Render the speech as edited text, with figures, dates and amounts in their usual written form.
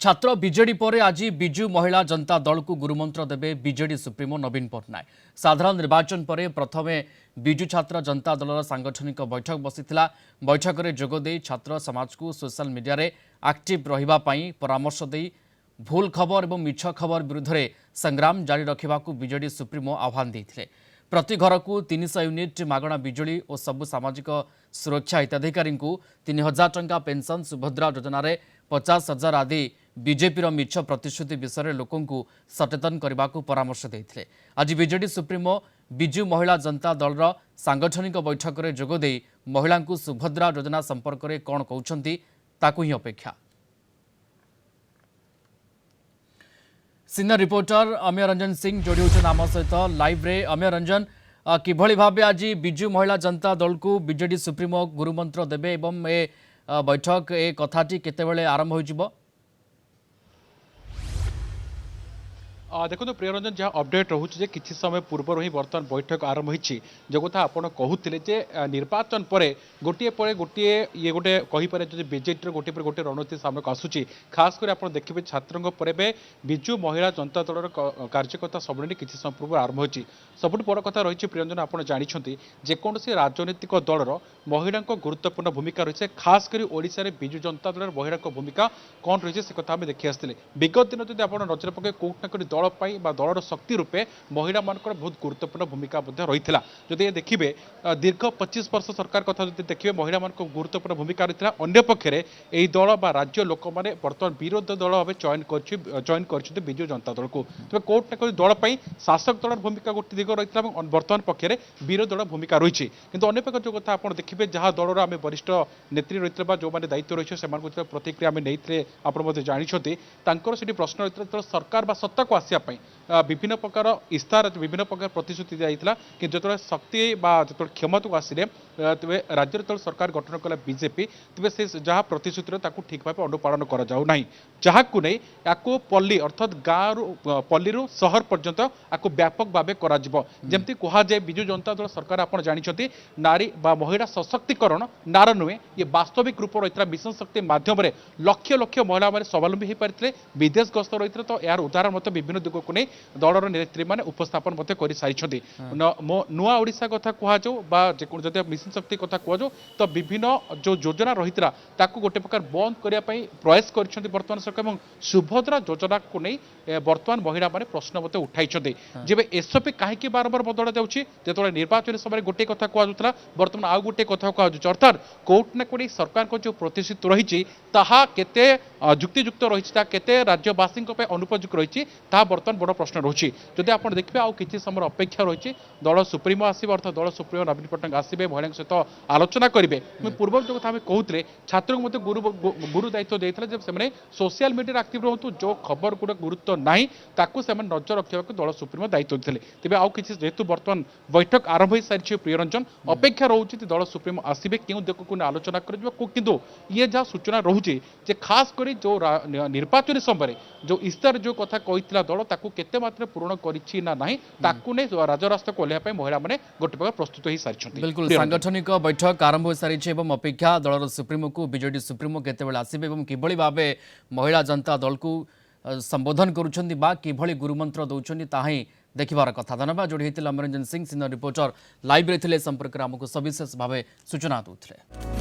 छात्र विजेडी पर आज विजु महिला जनता दल को गुरुमंत्र देवे विजेडी सुप्रीमो नवीन पट्टनायक। साधारण निर्वाचन पर प्रथम विजु छात्र जनता दलर सांगठनिक बैठक बसीथिला। बैठक में जोगदे छात्र समाज को सोशल मीडिया रे एक्टिव रहिबापई परामर्श दे भूल खबर और मिछ खबर विरुद्ध में संग्राम जारी रखा विजेडी सुप्रीमो आह्वान देते। प्रति घर को 300 यूनिट मागणा बिजुली और सबु सामाजिक सुरक्षा हिताधिकारी को 3000 टंका पेंशन सुभद्रा योजना 50,000 आदि बीजेपी मिछ प्रतिश्रुति विषय में लोकों को सचेतन करने को परामर्श देते। आज बीजेडी सुप्रीमो विजु महिला जनता दलर सांगठनिक बैठक में जोगदे महिला को सुभद्रा योजना संपर्क में कौन कहते ताकू ही अपेक्षा। सीनियर रिपोर्टर अमेय रंजन सिंह जोड़ी होचन आम सहित लाइव रे। अमेय रंजन, किभली भाबे आज विजु महिला जनता दल को बीजेडी सुप्रीमो गुरुमंत्र देबे एवं ए बैठक ए कथाटी केतेबेले आरंभ होइजिबो? देखो प्रियरंजन जहाँ अपडेट रोचे किसी समय पूर्व ही बर्तमान बैठक आरंभ होती जो कथा आप कहते निर्वाचन पर गोटे ये गोटे कहीपर बीजेडी गोटे पर गोटे रणनीति सामने को आसूची। खास कर आप देखिए छात्रों पर विजु महिला जनता दलर कार्यकर्ता सम्मेलन किसी समय पूर्व आरंभ होती। सबुठ बड़ कथा रही प्रियरंजन आप जानते जेकोसी राजनीतिक दलर महिला गुरुत्वपूर्ण भूमिका रही है। खास कर ओडिशा रे विजु जनता दलर महिला भूमिका कौन रही है से कथा आम देखी आसते। विगत दिन जब आप नजर पकड़े कौटना कौट दल दलर शक्ति रूपे महिला मान बहुत गुरुत्वपूर्ण भूमिका रही है। जदि देखिए दीर्घ 25 वर्ष सरकार कथा देखिए महिला मान गुरुत्वपूर्ण भूमिका रही है। अंय पक्षे यही दल बा राज्य लोक मैंने बर्तमान विरोध दल भाव चयन कर विजु जनता दल को। तेज कौट ना कौट दल शासक दल भूमिका गोटे दिग रही है बर्तमान पक्षे विरोध दल भूमिका रही। किंतु अन्य पक्ष जो कथा आप देखिए जहाँ दलर आम वरिष्ठ नेत्री रही जो मैंने दायित्व रही है प्रतिक्रिया आम नहीं आप जानते से प्रश्न रही है सरकार बा सत्ता को आसापी विभिन्न प्रकार इस्तार विभिन्न प्रकार प्रतिश्रुति दिया कि जो शक्ति जो क्षमता को आसिले तेज राज्य जो सरकार गठन कला बीजेपी तेज से जहाँ प्रतिश्रुति ठीक भाव अनुपालन कर जहाँ को नहीं या पल्ली अर्थात गाँव पल्ली सहर पर्यंत या व्यापक भाव करमती कहुए विजु जनता दल सरकार आप जानते नारी महिला सशक्तिकरण नार नुहे ये वास्तविक रूप रही है। मिशन शक्ति मध्यम लक्ष लक्ष महिला मैंने स्वावलम्बी हो पाते विदेश गस्त रही है। तो यार उदाहरण मत विभिन्न दिग को नहीं दलर नेत्री मैंने उपस्थापन कर सारी नुआ ओडिशा कथा कहु जब मिशन शक्ति कथा कहु तो विभिन्न जो योजना रही गोटे प्रकार बंद करने प्रयास कर बर्तमान सरकार और सुभद्रा योजना को नहीं बर्तमान महिला मैंने प्रश्न मत उठाई जब एसओपी कहीं बारंबार बदला जाए निर्वाचन समय गोटे कथा कहला बर्तमान आउ गोटे कथा कहु अर्थात कौट ना कौट सरकार को जो प्रतिश्रुति रही केते जुक्तियुक्त रही केते राज्यवासी अनुपयुक्त रही बर्तमान बड़ प्रश्न रही। जदि आप देखिए आउ किसी समय अपेक्षा रही दल सुप्रीमो आसो अर्थात दल सुप्रीमो नवीन पट्टनायक आसवे महिला सहित आलोचना करेंगे। पूर्व जो कथा कहते छात्र को मतलब गुरु दायित्व देते जब से सोशल मीडिया एक्टिव रोतु जो खबर गुड़ा गुरुत्व ना से नजर रखा दल सुप्रीमो दायित्व देते तेज आउ कि जेहेतु बर्तमान बैठक आरंभ हो सारी प्रियरंजन अपेक्षा रोचे दल सुप्रीमो आसवे क्यों दिग को आलोचना कर ये जहाँ सूचना रोचे खास कर जो निर्वाचन समय जो इस्तार जो कथा कही दल केते मात्रा पूर्ण करिछि ना नहीं ताकू ने राजरास्ता को ओल्हा महिला माने गोटे प्रकार प्रस्तुत हो सारी। बिल्कुल सांगठनिक बैठक आरंभ हो सारी एवं अपेक्षा दलर सुप्रीमो को बीजेडी सुप्रीमो केतेबेले आसीबे एवं किभली भाबे महिला जनता दल को संबोधन करुछन्ती बा किभली गुरुमंत्र दउछन्ती ताही देखिबार कथा। धन्यवाद जोड़ी होइतिला अमररंजन सिंह सीनियर रिपोर्टर लाइव रे थिले संपर्क आमको सविशेष भावे सूचना दउथिले।